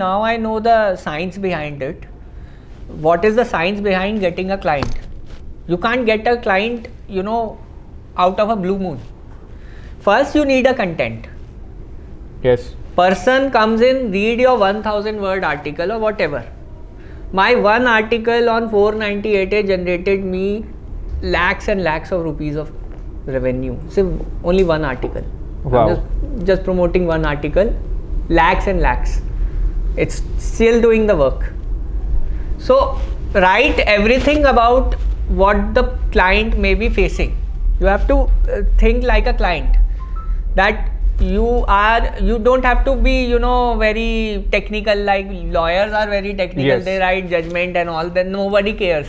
now I know the science behind it. What is the science behind getting a client? You can't get a client, out of a blue moon. First, you need a content. Yes. Person comes in, read your 1000 word article or whatever. My one article on 498 generated me lakhs and lakhs of rupees of revenue. So only one article. Wow. I'm just promoting one article, lakhs and lakhs. It's still doing the work. So write everything about what the client may be facing. You have to think like a client, that you don't have to be very technical, like lawyers are very technical. Yes. They write judgment and all that. Nobody cares.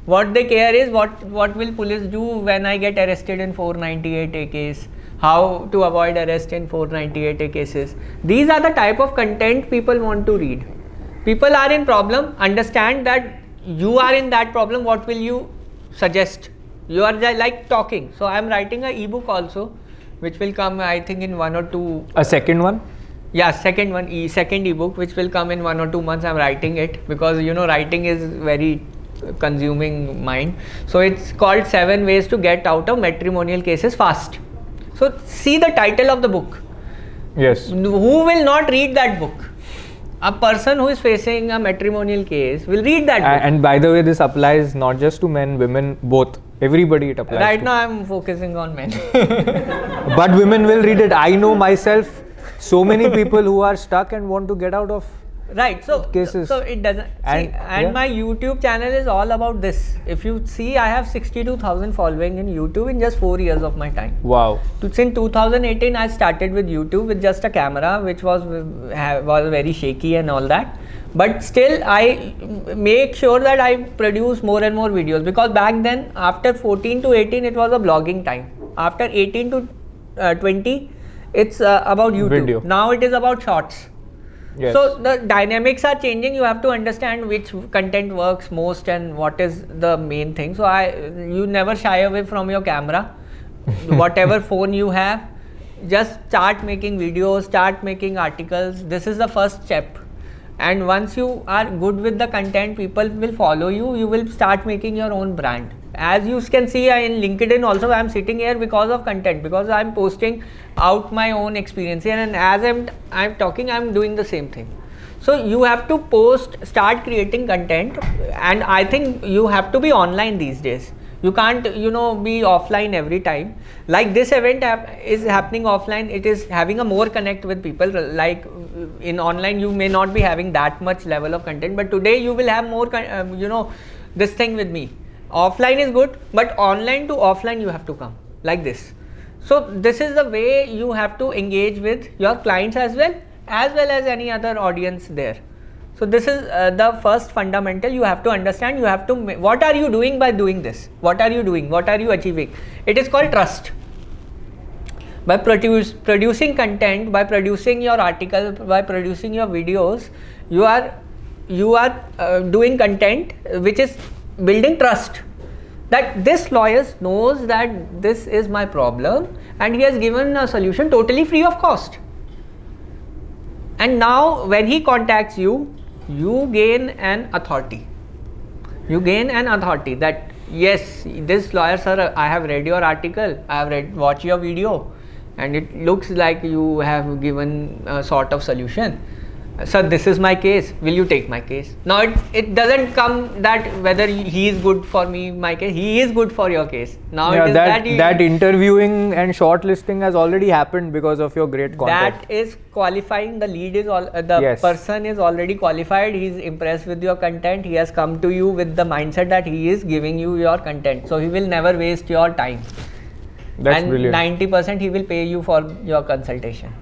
What they care is what will police do when I get arrested in 498A case, how to avoid arrest in 498A cases. These are the type of content people want to read. People are in problem, understand that you are in that problem. What will you suggest? You are like talking. So I am writing an ebook also, which will come, I think, in 1 or 2. A second one? Yeah, second ebook, which will come in 1 or 2 months. I'm writing it because writing is very consuming mind. So it's called 7 ways to get out of matrimonial cases fast. So see the title of the book. Yes. Who will not read that book? A person who is facing a matrimonial case will read that book. And by the way, this applies not just to men, women, both. Everybody it applies Right to. now I'm focusing on men. But women will read it. I know myself so many people who are stuck and want to get out of cases. So it doesn't. And my YouTube channel is all about this. If you see, I have 62,000 following in YouTube in just 4 years of my time. Wow. Since 2018, I started with YouTube with just a camera, which was very shaky and all that. But still, I make sure that I produce more and more videos, because back then, after 14 to 18, it was a blogging time. After 18 to 20, it's about YouTube. Video. Now it is about shorts. Yes. So the dynamics are changing. You have to understand which content works most and what is the main thing. So you never shy away from your camera. Whatever phone you have, just start making videos, start making articles. This is the first step. And once you are good with the content, people will follow you. You will start making your own brand. As you can see in LinkedIn also, I am sitting here because of content, because I am posting out my own experience, and as I'm talking, I am doing the same thing. So you have to start creating content, and I think you have to be online these days. You can't be offline every time. Like this event is happening offline, it is having a more connect with people. Like in online you may not be having that much level of content, but today you will have more this thing with me. Offline is good, but online to offline you have to come like this. So this is the way you have to engage with your clients as well as any other audience there. So this is the first fundamental. You have to understand, you have to, what are you doing by doing this? What are you doing? What are you achieving? It is called trust. By producing content, by producing your article, by producing your videos, you are doing content which is building trust, that this lawyer knows that this is my problem and he has given a solution totally free of cost. And now when he contacts you, you gain an authority. You gain an authority that yes, this lawyer sir, I have read your article, I have watched your video, and it looks like you have given a sort of solution. Sir, this is my case, will you take my case? Now it doesn't come that whether he is good for me, my case, he is good for your case. Now it is that interviewing and shortlisting has already happened because of your great content. That is qualifying. The lead is Yes. person is already qualified. He is impressed with your content. He has come to you with the mindset that he is giving you your content. So he will never waste your time. That's and brilliant. 90% he will pay you for your consultation.